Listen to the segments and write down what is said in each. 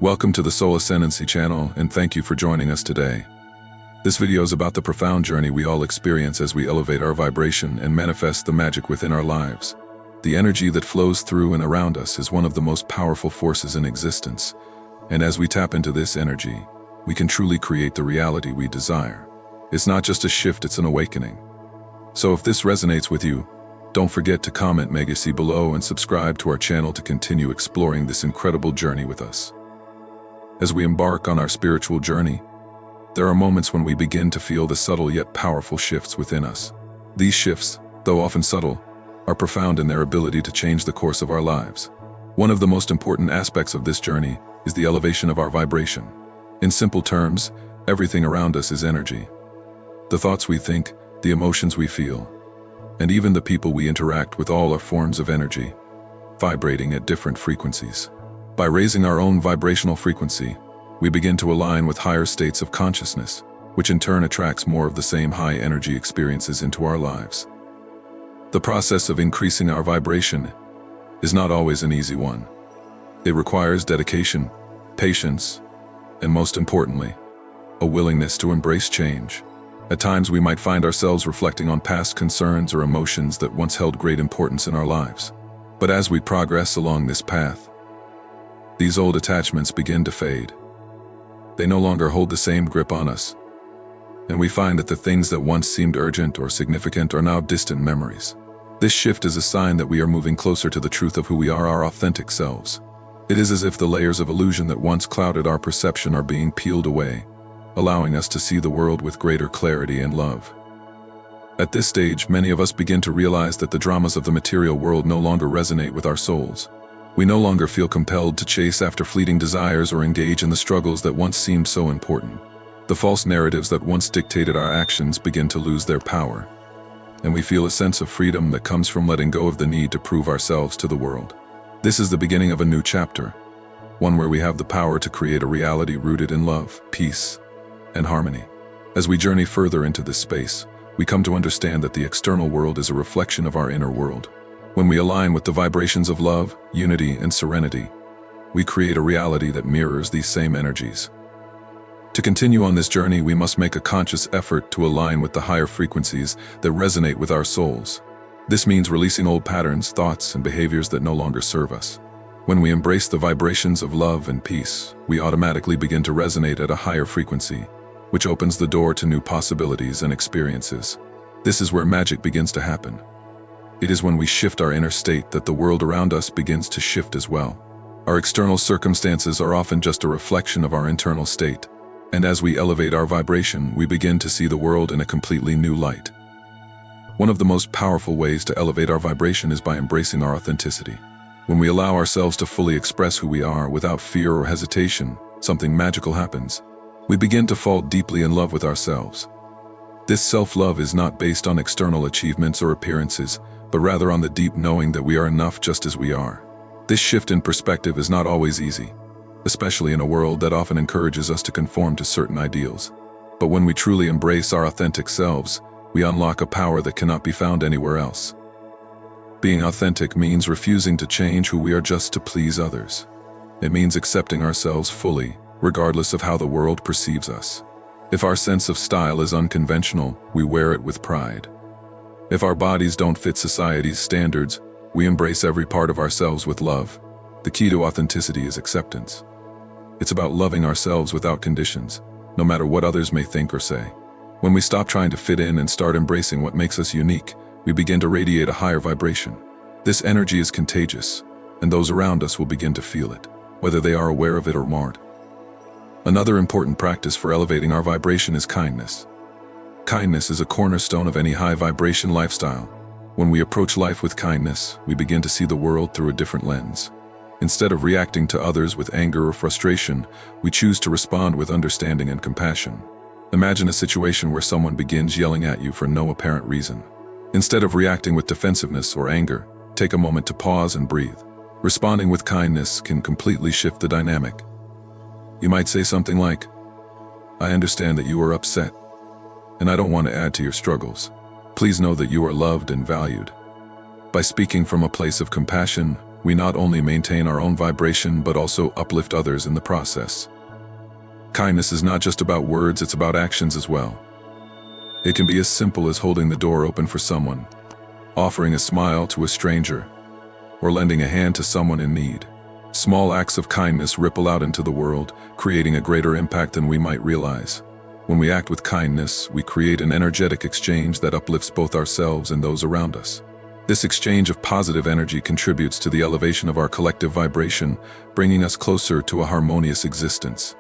Welcome to the Soul Ascendancy channel, and thank you for joining us today. This video is about the profound journey we all experience as we elevate our vibration and manifest the magic within our lives. The energy that flows through and around us is one of the most powerful forces in existence, and as we tap into this energy, we can truly create the reality we desire. It's not just a shift, it's an awakening. So if this resonates with you, don't forget to comment Legacy below and subscribe to our channel to continue exploring this incredible journey with us. As we embark on our spiritual journey, there are moments when we begin to feel the subtle yet powerful shifts within us. These shifts, though often subtle, are profound in their ability to change the course of our lives. One of the most important aspects of this journey is the elevation of our vibration. In simple terms, everything around us is energy. The thoughts we think, the emotions we feel, and even the people we interact with all are forms of energy, vibrating at different frequencies. By raising our own vibrational frequency, we begin to align with higher states of consciousness, which in turn attracts more of the same high-energy experiences into our lives. The process of increasing our vibration is not always an easy one. It requires dedication, patience, and most importantly, a willingness to embrace change. At times we might find ourselves reflecting on past concerns or emotions that once held great importance in our lives. But as we progress along this path, these old attachments begin to fade. They no longer hold the same grip on us, and we find that the things that once seemed urgent or significant are now distant memories. This shift is a sign that we are moving closer to the truth of who we are, our authentic selves. It is as if the layers of illusion that once clouded our perception are being peeled away, allowing us to see the world with greater clarity and love. At this stage, many of us begin to realize that the dramas of the material world no longer resonate with our souls. We no longer feel compelled to chase after fleeting desires or engage in the struggles that once seemed so important. The false narratives that once dictated our actions begin to lose their power, and we feel a sense of freedom that comes from letting go of the need to prove ourselves to the world. This is the beginning of a new chapter, one where we have the power to create a reality rooted in love, peace, and harmony. As we journey further into this space, we come to understand that the external world is a reflection of our inner world. When we align with the vibrations of love, unity, and serenity, we create a reality that mirrors these same energies. To continue on this journey, we must make a conscious effort to align with the higher frequencies that resonate with our souls. This means releasing old patterns, thoughts, and behaviors that no longer serve us. When we embrace the vibrations of love and peace, we automatically begin to resonate at a higher frequency, which opens the door to new possibilities and experiences. This is where magic begins to happen. It is when we shift our inner state that the world around us begins to shift as well. Our external circumstances are often just a reflection of our internal state, and as we elevate our vibration, we begin to see the world in a completely new light. One of the most powerful ways to elevate our vibration is by embracing our authenticity. When we allow ourselves to fully express who we are without fear or hesitation, something magical happens. We begin to fall deeply in love with ourselves. This self-love is not based on external achievements or appearances, but rather on the deep knowing that we are enough just as we are. This shift in perspective is not always easy, especially in a world that often encourages us to conform to certain ideals. But when we truly embrace our authentic selves, we unlock a power that cannot be found anywhere else. Being authentic means refusing to change who we are just to please others. It means accepting ourselves fully, regardless of how the world perceives us. If our sense of style is unconventional, we wear it with pride. If our bodies don't fit society's standards, we embrace every part of ourselves with love. The key to authenticity is acceptance. It's about loving ourselves without conditions, no matter what others may think or say. When we stop trying to fit in and start embracing what makes us unique, we begin to radiate a higher vibration. This energy is contagious, and those around us will begin to feel it, whether they are aware of it or not. Another important practice for elevating our vibration is kindness. Kindness is a cornerstone of any high vibration lifestyle. When we approach life with kindness, we begin to see the world through a different lens. Instead of reacting to others with anger or frustration, we choose to respond with understanding and compassion. Imagine a situation where someone begins yelling at you for no apparent reason. Instead of reacting with defensiveness or anger, take a moment to pause and breathe. Responding with kindness can completely shift the dynamic. You might say something like, "I understand that you are upset, and I don't want to add to your struggles. Please know that you are loved and valued." By speaking from a place of compassion, we not only maintain our own vibration but also uplift others in the process. Kindness is not just about words, it's about actions as well. It can be as simple as holding the door open for someone, offering a smile to a stranger, or lending a hand to someone in need. Small acts of kindness ripple out into the world, creating a greater impact than we might realize. When we act with kindness, we create an energetic exchange that uplifts both ourselves and those around us. This exchange of positive energy contributes to the elevation of our collective vibration, bringing us closer to a harmonious existence.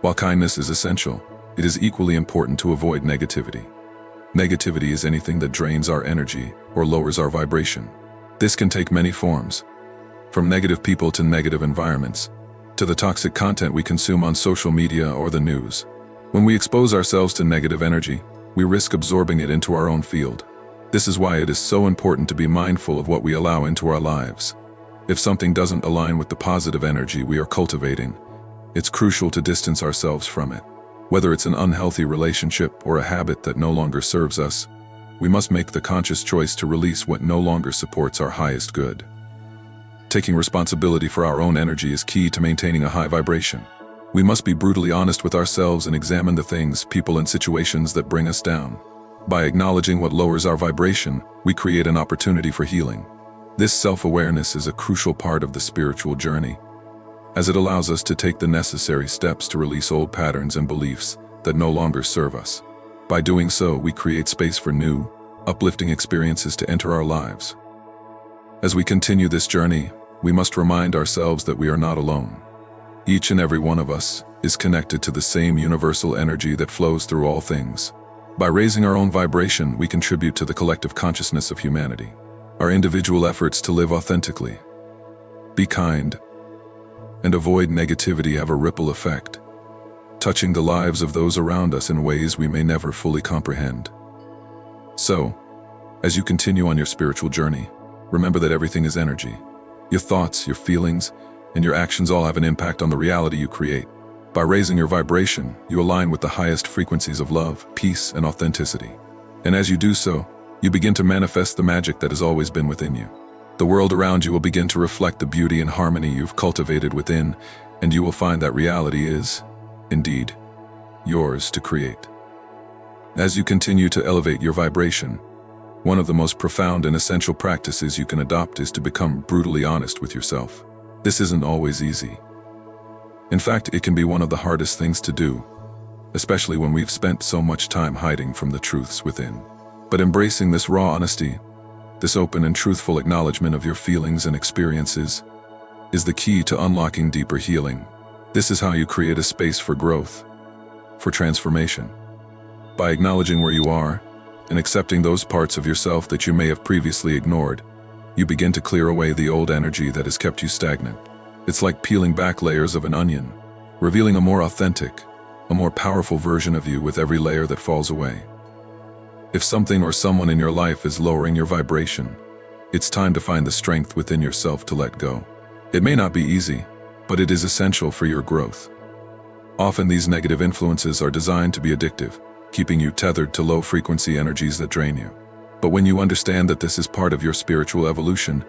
While kindness is essential, it is equally important to avoid negativity. Negativity is anything that drains our energy or lowers our vibration. This can take many forms, from negative people to negative environments, to the toxic content we consume on social media or the news. When we expose ourselves to negative energy, we risk absorbing it into our own field. This is why it is so important to be mindful of what we allow into our lives. If something doesn't align with the positive energy we are cultivating, it's crucial to distance ourselves from it. Whether it's an unhealthy relationship or a habit that no longer serves us, we must make the conscious choice to release what no longer supports our highest good. Taking responsibility for our own energy is key to maintaining a high vibration. We must be brutally honest with ourselves and examine the things, people, and situations that bring us down. By acknowledging what lowers our vibration, we create an opportunity for healing. This self-awareness is a crucial part of the spiritual journey, as it allows us to take the necessary steps to release old patterns and beliefs that no longer serve us. By doing so, we create space for new, uplifting experiences to enter our lives. As we continue this journey, we must remind ourselves that we are not alone. Each and every one of us is connected to the same universal energy that flows through all things. By raising our own vibration, we contribute to the collective consciousness of humanity. Our individual efforts to live authentically, be kind, and avoid negativity have a ripple effect, touching the lives of those around us in ways we may never fully comprehend. So, as you continue on your spiritual journey, remember that everything is energy. Your thoughts, your feelings, and your actions all have an impact on the reality you create. By raising your vibration, you align with the highest frequencies of love, peace, and authenticity. And as you do so, you begin to manifest the magic that has always been within you. The world around you will begin to reflect the beauty and harmony you've cultivated within, and you will find that reality is, indeed, yours to create. As you continue to elevate your vibration, one of the most profound and essential practices you can adopt is to become brutally honest with yourself. This isn't always easy. In fact, it can be one of the hardest things to do, especially when we've spent so much time hiding from the truths within. But embracing this raw honesty, this open and truthful acknowledgement of your feelings and experiences, is the key to unlocking deeper healing. This is how you create a space for growth, for transformation. By acknowledging where you are and accepting those parts of yourself that you may have previously ignored, you begin to clear away the old energy that has kept you stagnant. It's like peeling back layers of an onion, revealing a more authentic, a more powerful version of you with every layer that falls away. If something or someone in your life is lowering your vibration, it's time to find the strength within yourself to let go. It may not be easy, but it is essential for your growth. Often these negative influences are designed to be addictive, keeping you tethered to low-frequency energies that drain you. But when you understand that this is part of your spiritual evolution,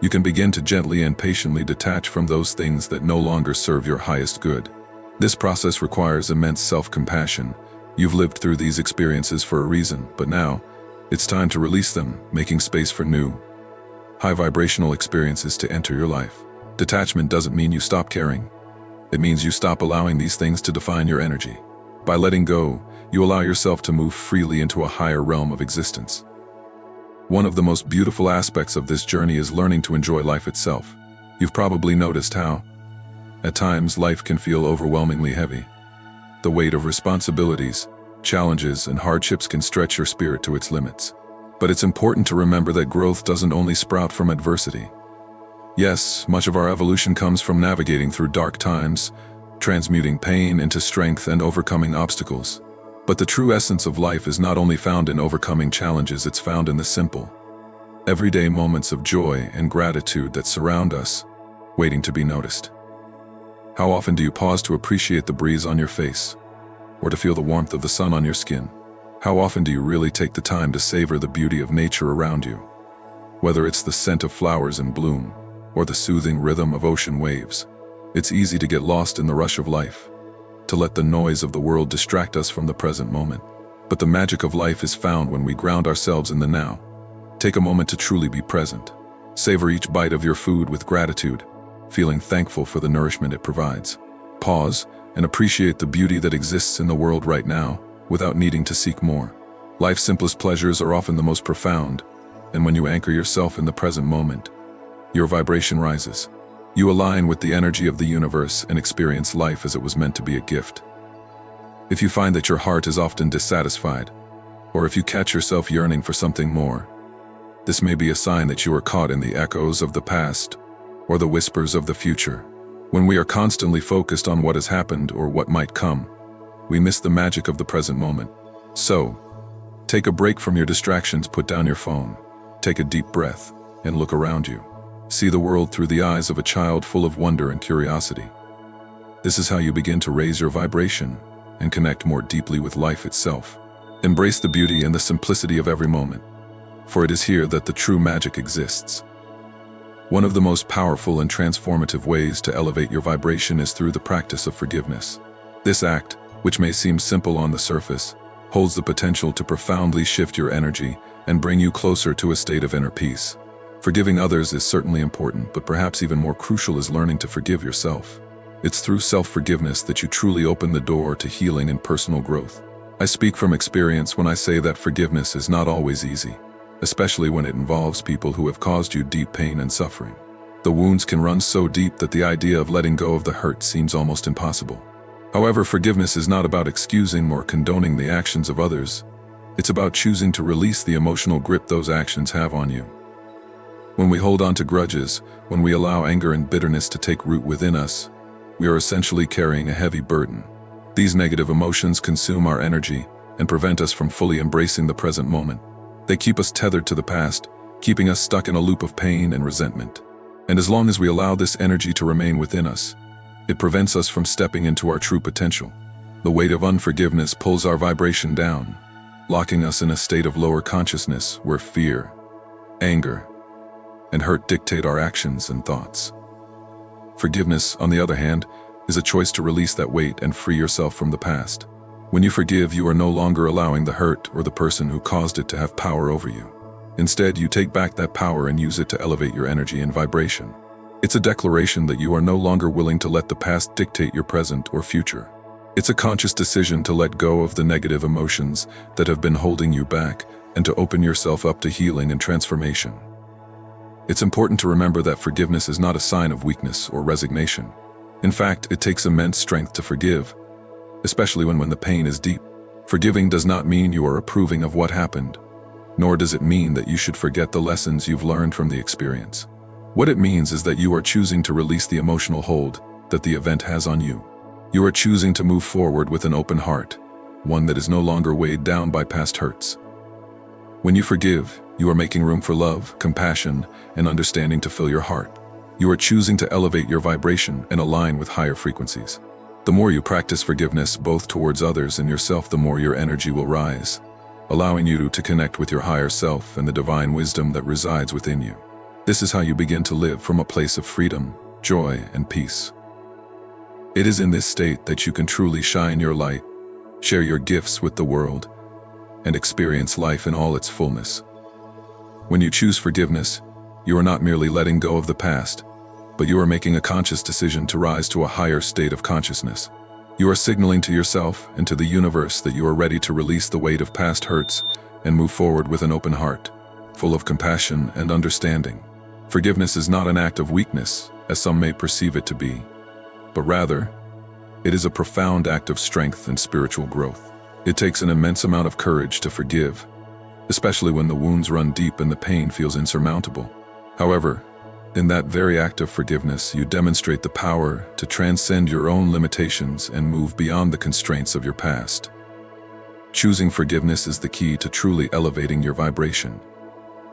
you can begin to gently and patiently detach from those things that no longer serve your highest good. This process requires immense self-compassion. You've lived through these experiences for a reason, but now, it's time to release them, making space for new, high-vibrational experiences to enter your life. Detachment doesn't mean you stop caring. It means you stop allowing these things to define your energy. By letting go, you allow yourself to move freely into a higher realm of existence. One of the most beautiful aspects of this journey is learning to enjoy life itself. You've probably noticed how, at times, life can feel overwhelmingly heavy. The weight of responsibilities, challenges, and hardships can stretch your spirit to its limits. But it's important to remember that growth doesn't only sprout from adversity. Yes, much of our evolution comes from navigating through dark times, transmuting pain into strength and overcoming obstacles. But the true essence of life is not only found in overcoming challenges, it's found in the simple, everyday moments of joy and gratitude that surround us, waiting to be noticed. How often do you pause to appreciate the breeze on your face, or to feel the warmth of the sun on your skin? How often do you really take the time to savor the beauty of nature around you? Whether it's the scent of flowers in bloom, or the soothing rhythm of ocean waves. It's easy to get lost in the rush of life, to let the noise of the world distract us from the present moment. But the magic of life is found when we ground ourselves in the now. Take a moment to truly be present. Savor each bite of your food with gratitude, feeling thankful for the nourishment it provides. Pause and appreciate the beauty that exists in the world right now without needing to seek more. Life's simplest pleasures are often the most profound, and when you anchor yourself in the present moment, your vibration rises. You align with the energy of the universe and experience life as it was meant to be, a gift. If you find that your heart is often dissatisfied, or if you catch yourself yearning for something more, this may be a sign that you are caught in the echoes of the past or the whispers of the future. When we are constantly focused on what has happened or what might come, we miss the magic of the present moment. So, take a break from your distractions, put down your phone, take a deep breath, and look around you. See the world through the eyes of a child full of wonder and curiosity. This is how you begin to raise your vibration and connect more deeply with life itself. Embrace the beauty and the simplicity of every moment, for it is here that the true magic exists. One of the most powerful and transformative ways to elevate your vibration is through the practice of forgiveness. This act, which may seem simple on the surface, holds the potential to profoundly shift your energy and bring you closer to a state of inner peace. Forgiving others is certainly important, but perhaps even more crucial is learning to forgive yourself. It's through self-forgiveness that you truly open the door to healing and personal growth. I speak from experience when I say that forgiveness is not always easy, especially when it involves people who have caused you deep pain and suffering. The wounds can run so deep that the idea of letting go of the hurt seems almost impossible. However, forgiveness is not about excusing or condoning the actions of others. It's about choosing to release the emotional grip those actions have on you. When we hold on to grudges, when we allow anger and bitterness to take root within us, we are essentially carrying a heavy burden. These negative emotions consume our energy and prevent us from fully embracing the present moment. They keep us tethered to the past, keeping us stuck in a loop of pain and resentment. And as long as we allow this energy to remain within us, it prevents us from stepping into our true potential. The weight of unforgiveness pulls our vibration down, locking us in a state of lower consciousness where fear, anger, and hurt dictate our actions and thoughts. Forgiveness, on the other hand, is a choice to release that weight and free yourself from the past. When you forgive, you are no longer allowing the hurt or the person who caused it to have power over you. Instead, you take back that power and use it to elevate your energy and vibration. It's a declaration that you are no longer willing to let the past dictate your present or future. It's a conscious decision to let go of the negative emotions that have been holding you back and to open yourself up to healing and transformation. It's important to remember that forgiveness is not a sign of weakness or resignation. In fact, it takes immense strength to forgive, especially when the pain is deep. Forgiving does not mean you are approving of what happened, nor does it mean that you should forget the lessons you've learned from the experience. What it means is that you are choosing to release the emotional hold that the event has on you. You are choosing to move forward with an open heart, one that is no longer weighed down by past hurts. When you forgive, you are making room for love, compassion, and understanding to fill your heart. You are choosing to elevate your vibration and align with higher frequencies. The more you practice forgiveness both towards others and yourself, the more your energy will rise, allowing you to connect with your higher self and the divine wisdom that resides within you. This is how you begin to live from a place of freedom, joy, and peace. It is in this state that you can truly shine your light, share your gifts with the world, and experience life in all its fullness. When you choose forgiveness, you are not merely letting go of the past, but you are making a conscious decision to rise to a higher state of consciousness. You are signaling to yourself and to the universe that you are ready to release the weight of past hurts and move forward with an open heart, full of compassion and understanding. Forgiveness is not an act of weakness, as some may perceive it to be, but rather, it is a profound act of strength and spiritual growth. It takes an immense amount of courage to forgive, especially when the wounds run deep and the pain feels insurmountable. However, in that very act of forgiveness, you demonstrate the power to transcend your own limitations and move beyond the constraints of your past. Choosing forgiveness is the key to truly elevating your vibration.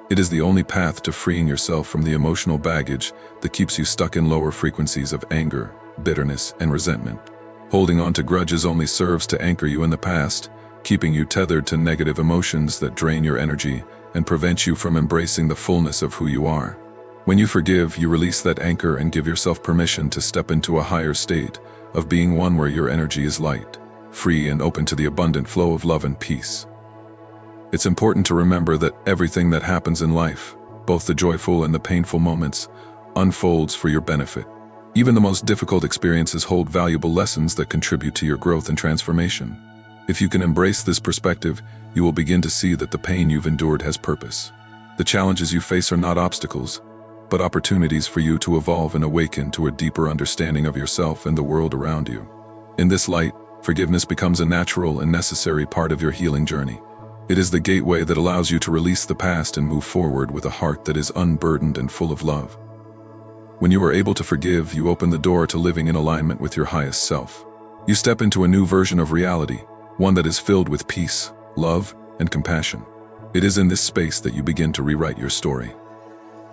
It is the only path to freeing yourself from the emotional baggage that keeps you stuck in lower frequencies of anger, bitterness, and resentment. Holding on to grudges only serves to anchor you in the past, keeping you tethered to negative emotions that drain your energy and prevent you from embracing the fullness of who you are. When you forgive, you release that anchor and give yourself permission to step into a higher state of being, one where your energy is light, free, and open to the abundant flow of love and peace. It's important to remember that everything that happens in life, both the joyful and the painful moments, unfolds for your benefit. Even the most difficult experiences hold valuable lessons that contribute to your growth and transformation. If you can embrace this perspective, you will begin to see that the pain you've endured has purpose. The challenges you face are not obstacles, but opportunities for you to evolve and awaken to a deeper understanding of yourself and the world around you. In this light, forgiveness becomes a natural and necessary part of your healing journey. It is the gateway that allows you to release the past and move forward with a heart that is unburdened and full of love. When you are able to forgive, you open the door to living in alignment with your highest self. You step into a new version of reality, one that is filled with peace, love, and compassion. It is in this space that you begin to rewrite your story.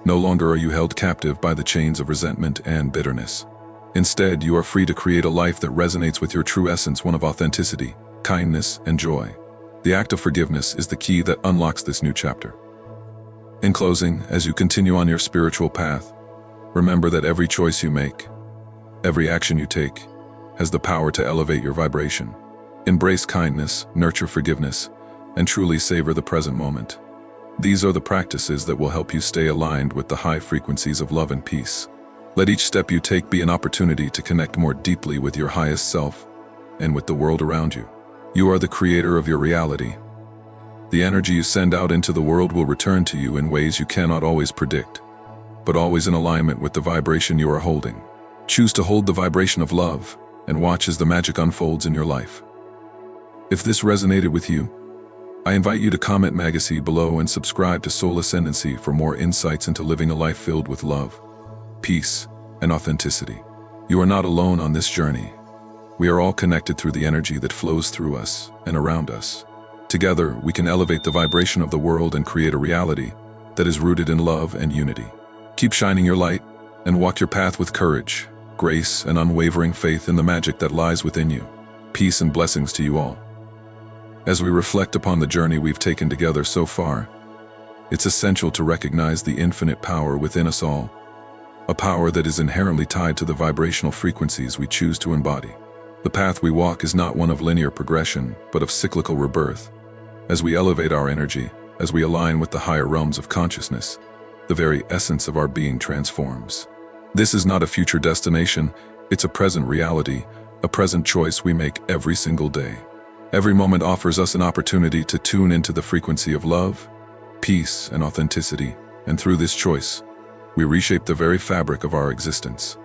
No longer are you held captive by the chains of resentment and bitterness. Instead, you are free to create a life that resonates with your true essence, one of authenticity, kindness, and joy. The act of forgiveness is the key that unlocks this new chapter. In closing, as you continue on your spiritual path, remember that every choice you make, every action you take, has the power to elevate your vibration. Embrace kindness, nurture forgiveness, and truly savor the present moment. These are the practices that will help you stay aligned with the high frequencies of love and peace. Let each step you take be an opportunity to connect more deeply with your highest self and with the world around you. You are the creator of your reality. The energy you send out into the world will return to you in ways you cannot always predict, but always in alignment with the vibration you are holding. Choose to hold the vibration of love and watch as the magic unfolds in your life. If this resonated with you, I invite you to comment Legacy below and subscribe to Soul Ascendancy for more insights into living a life filled with love, peace, and authenticity. You are not alone on this journey. We are all connected through the energy that flows through us and around us. Together, we can elevate the vibration of the world and create a reality that is rooted in love and unity. Keep shining your light and walk your path with courage, grace, and unwavering faith in the magic that lies within you. Peace and blessings to you all. As we reflect upon the journey we've taken together so far, it's essential to recognize the infinite power within us all, a power that is inherently tied to the vibrational frequencies we choose to embody. The path we walk is not one of linear progression, but of cyclical rebirth. As we elevate our energy, as we align with the higher realms of consciousness, the very essence of our being transforms. This is not a future destination, it's a present reality, a present choice we make every single day. Every moment offers us an opportunity to tune into the frequency of love, peace, and authenticity, and through this choice, we reshape the very fabric of our existence.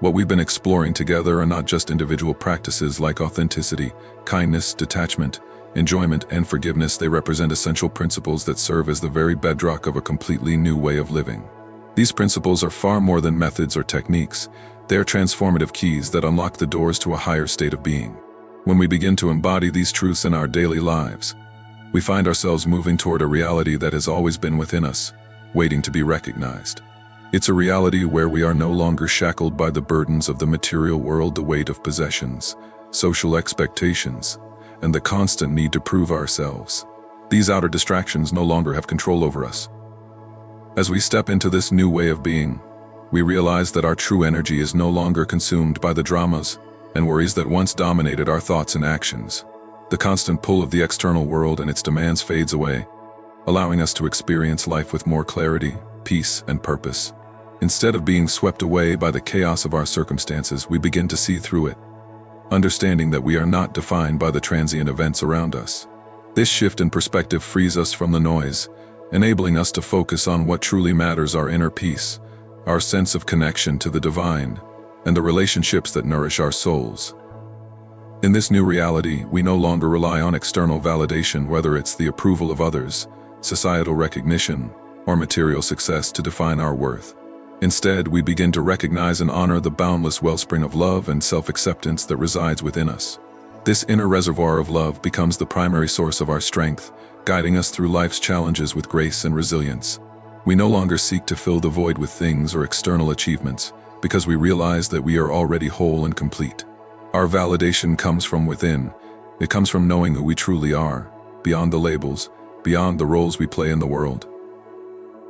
What we've been exploring together are not just individual practices like authenticity, kindness, detachment, enjoyment, and forgiveness. They represent essential principles that serve as the very bedrock of a completely new way of living. These principles are far more than methods or techniques. They are transformative keys that unlock the doors to a higher state of being. When we begin to embody these truths in our daily lives, we find ourselves moving toward a reality that has always been within us, waiting to be recognized. It's a reality where we are no longer shackled by the burdens of the material world, the weight of possessions, social expectations, and the constant need to prove ourselves. These outer distractions no longer have control over us. As we step into this new way of being, we realize that our true energy is no longer consumed by the dramas and worries that once dominated our thoughts and actions. The constant pull of the external world and its demands fades away, allowing us to experience life with more clarity, peace, and purpose. Instead of being swept away by the chaos of our circumstances, we begin to see through it, understanding that we are not defined by the transient events around us. This shift in perspective frees us from the noise, enabling us to focus on what truly matters: our inner peace, our sense of connection to the divine, and the relationships that nourish our souls. In this new reality, we no longer rely on external validation, whether it's the approval of others, societal recognition, or material success, to define our worth. Instead, we begin to recognize and honor the boundless wellspring of love and self-acceptance that resides within us. This inner reservoir of love becomes the primary source of our strength, guiding us through life's challenges with grace and resilience. We no longer seek to fill the void with things or external achievements, because we realize that we are already whole and complete. Our validation comes from within. It comes from knowing who we truly are, beyond the labels, beyond the roles we play in the world.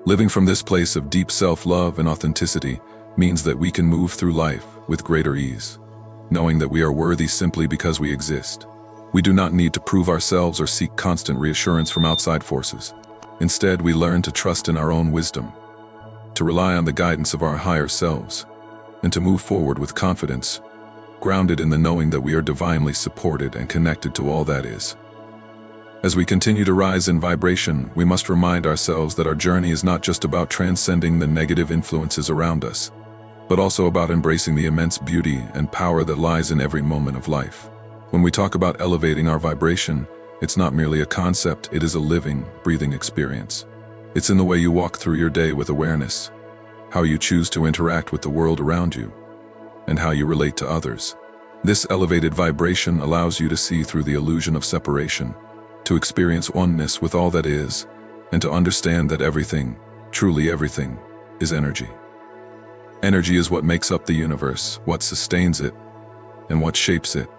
Living from this place of deep self-love and authenticity means that we can move through life with greater ease, knowing that we are worthy simply because we exist. We do not need to prove ourselves or seek constant reassurance from outside forces. Instead, we learn to trust in our own wisdom, to rely on the guidance of our higher selves, and to move forward with confidence, grounded in the knowing that we are divinely supported and connected to all that is. As we continue to rise in vibration, we must remind ourselves that our journey is not just about transcending the negative influences around us, but also about embracing the immense beauty and power that lies in every moment of life. When we talk about elevating our vibration, it's not merely a concept, it is a living, breathing experience. It's in the way you walk through your day with awareness, how you choose to interact with the world around you, and how you relate to others. This elevated vibration allows you to see through the illusion of separation, to experience oneness with all that is, and to understand that everything, truly everything, is energy. Energy is what makes up the universe, what sustains it, and what shapes it.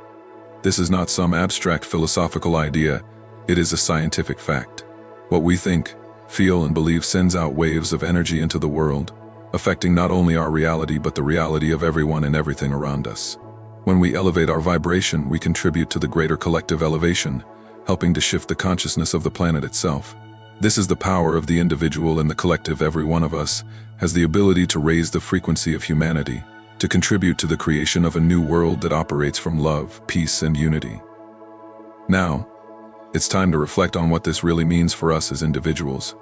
This is not some abstract philosophical idea, it is a scientific fact. What we think, feel, and believe sends out waves of energy into the world, affecting not only our reality but the reality of everyone and everything around us. When we elevate our vibration, we contribute to the greater collective elevation, helping to shift the consciousness of the planet itself. This is the power of the individual and the collective. Every one of us has the ability to raise the frequency of humanity, to contribute to the creation of a new world that operates from love, peace, and unity. Now, it's time to reflect on what this really means for us as individuals.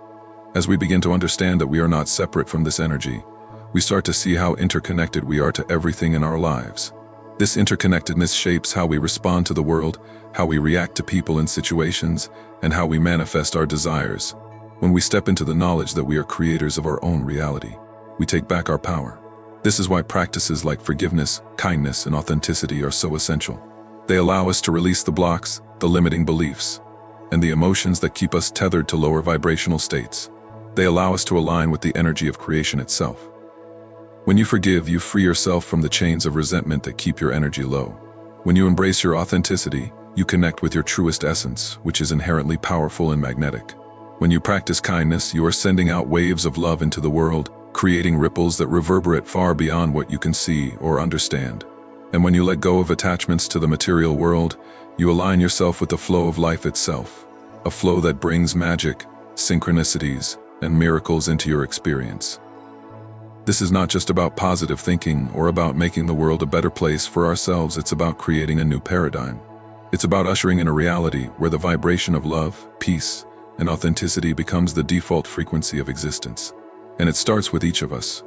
As we begin to understand that we are not separate from this energy, we start to see how interconnected we are to everything in our lives. This interconnectedness shapes how we respond to the world, how we react to people and situations, and how we manifest our desires. When we step into the knowledge that we are creators of our own reality, we take back our power. This is why practices like forgiveness, kindness, and authenticity are so essential. They allow us to release the blocks, the limiting beliefs, and the emotions that keep us tethered to lower vibrational states. They allow us to align with the energy of creation itself. When you forgive, you free yourself from the chains of resentment that keep your energy low. When you embrace your authenticity, you connect with your truest essence, which is inherently powerful and magnetic. When you practice kindness, you are sending out waves of love into the world, creating ripples that reverberate far beyond what you can see or understand. And when you let go of attachments to the material world, you align yourself with the flow of life itself, a flow that brings magic, synchronicities, and miracles into your experience. This is not just about positive thinking or about making the world a better place for ourselves, it's about creating a new paradigm. It's about ushering in a reality where the vibration of love, peace, and authenticity becomes the default frequency of existence. And it starts with each of us.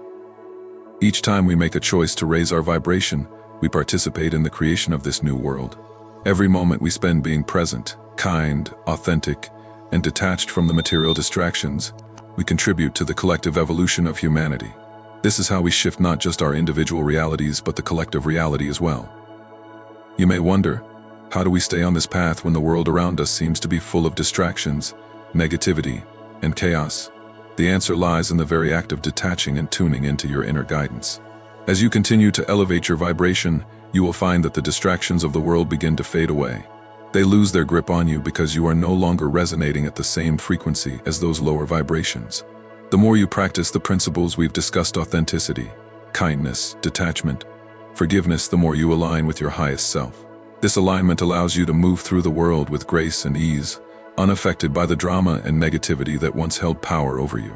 Each time we make a choice to raise our vibration, we participate in the creation of this new world. Every moment we spend being present, kind, authentic, and detached from the material distractions, we contribute to the collective evolution of humanity. This is how we shift not just our individual realities but the collective reality as well. You may wonder, how do we stay on this path when the world around us seems to be full of distractions, negativity, and chaos? The answer lies in the very act of detaching and tuning into your inner guidance. As you continue to elevate your vibration, you will find that the distractions of the world begin to fade away. They lose their grip on you because you are no longer resonating at the same frequency as those lower vibrations. The more you practice the principles we've discussed, authenticity, kindness, detachment, forgiveness, the more you align with your highest self. This alignment allows you to move through the world with grace and ease, unaffected by the drama and negativity that once held power over you.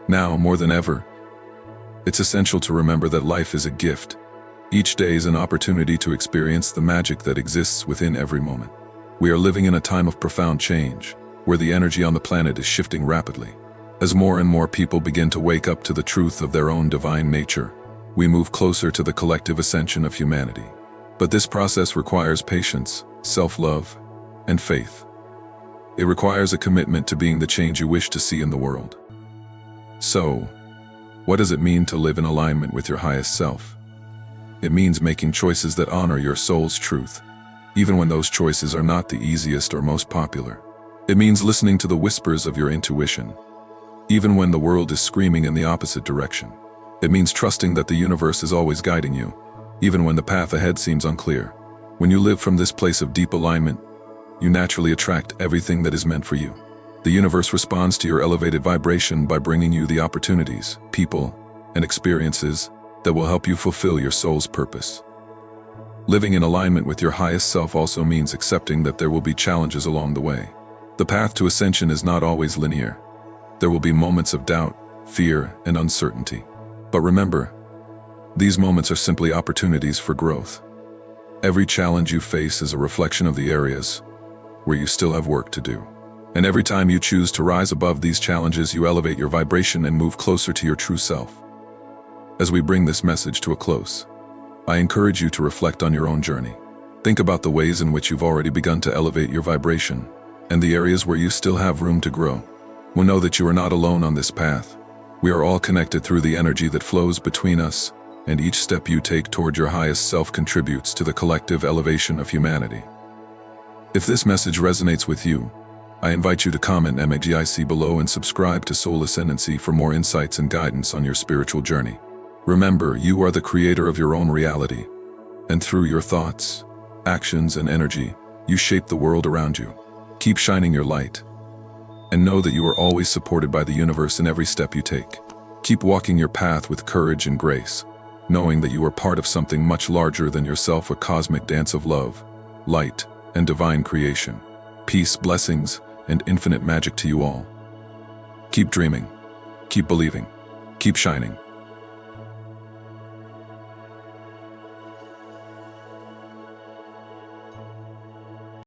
Now, more than ever, it's essential to remember that life is a gift. Each day is an opportunity to experience the magic that exists within every moment. We are living in a time of profound change, where the energy on the planet is shifting rapidly. As more and more people begin to wake up to the truth of their own divine nature, we move closer to the collective ascension of humanity. But this process requires patience, self-love, and faith. It requires a commitment to being the change you wish to see in the world. So, what does it mean to live in alignment with your highest self? It means making choices that honor your soul's truth, even when those choices are not the easiest or most popular. It means listening to the whispers of your intuition, even when the world is screaming in the opposite direction. It means trusting that the universe is always guiding you, even when the path ahead seems unclear. When you live from this place of deep alignment, you naturally attract everything that is meant for you. The universe responds to your elevated vibration by bringing you the opportunities, people, and experiences that will help you fulfill your soul's purpose. Living in alignment with your highest self also means accepting that there will be challenges along the way. The path to ascension is not always linear. There will be moments of doubt, fear, and uncertainty. But remember, these moments are simply opportunities for growth. Every challenge you face is a reflection of the areas where you still have work to do. And every time you choose to rise above these challenges, you elevate your vibration and move closer to your true self. As we bring this message to a close, I encourage you to reflect on your own journey. Think about the ways in which you've already begun to elevate your vibration and the areas where you still have room to grow. Well, know that you are not alone on this path. We are all connected through the energy that flows between us, and each step you take toward your highest self contributes to the collective elevation of humanity. If this message resonates with you, I invite you to comment MAGIC below and subscribe to Soul Ascendancy for more insights and guidance on your spiritual journey. Remember, you are the creator of your own reality, and through your thoughts, actions, and energy, you shape the world around you. Keep shining your light, and know that you are always supported by the universe in every step you take. Keep walking your path with courage and grace, knowing that you are part of something much larger than yourself, a cosmic dance of love, light, and divine creation. Peace, blessings, and infinite magic to you all. Keep dreaming, keep believing, keep shining.